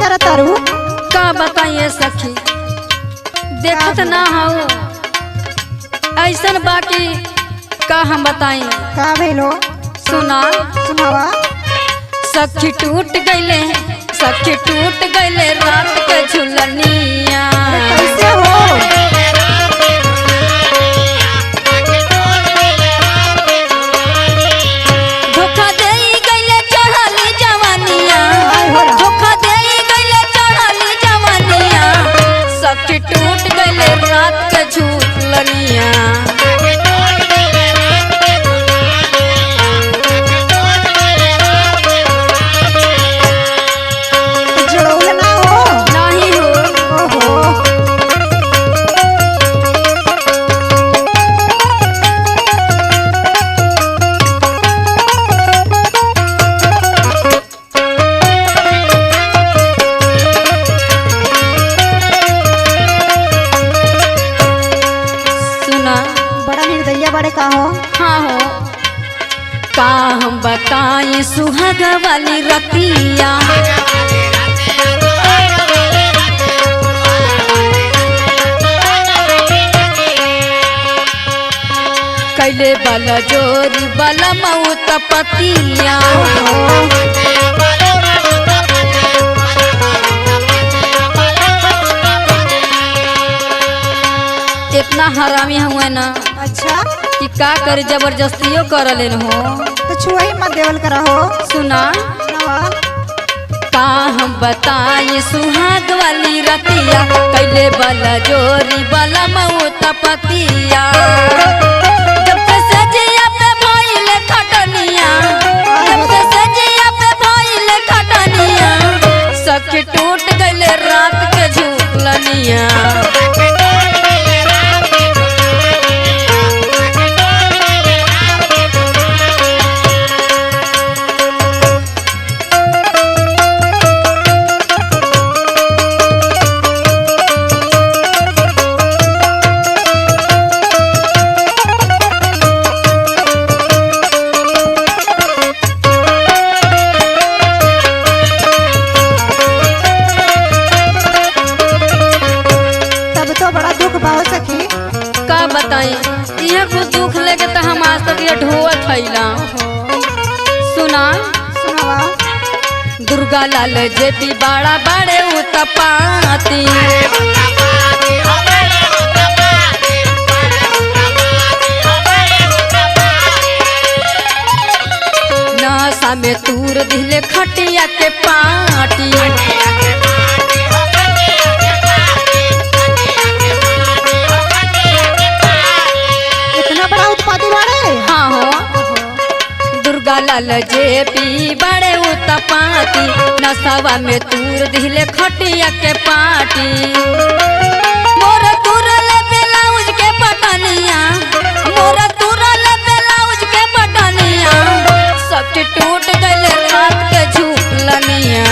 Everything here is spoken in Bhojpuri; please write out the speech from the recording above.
करत तारू? का बताइए सखी, देखत ना हो ऐसन बाकी का हम बताई। का भेलो? सुना सुनावा। सखी टूट गईले, सखी टूट गईले रात के झुलनिया। कैसे हो? धोखा दे गईले चढ़ाली जवानिया, धोखा दे गईले चढ़ाली जवानिया। सखी टूट गईले रात के झुलनिया। जुड़ौले ना हो? नहीं हो। ओहो। सुना बड़ा निर्दयी बड़े का हो? हाँ हो। का हम बताएं सुहाग वाली रतिया। कैले बला जोरी बला मऊत पतिया। इतना हरामी हुए ना अच्छा, कि का करे, जबरदस्तियों कर लेन हो। तो छुआई मत देवल करा हो। सुना सुनावा। का हम बताएं सुहाग वाली रतिया। कैले बला जोरी बला मऊत पतिया। जब से सजिया पे भइले खटनिया, जब से सजिया पे भइले खटनिया। सखी टूट गईले रात के झुलनिया। तब तो बड़ा दुख बाहो सखी। का बताई, यह कुछ दुख लेके तो हम आज तक ये ढोवत थैला। सुना सुनावा। दुर्गा लाल जेपी बड़ा बड़े उतपाती। नशा में तूर दिले खटिया के पाटी। इतना बड़ा उत्पाती बाड़े? हाँ हो। दुर्गा लाल जेपी बड़े उतपाती। नशवा में तूर दिले खटिया के पाटी। मोर तुरले ब्लाउज के पटनिया, मोर तुरले ब्लाउज के पटनिया। सब टूट गईले रात के झुलनिया।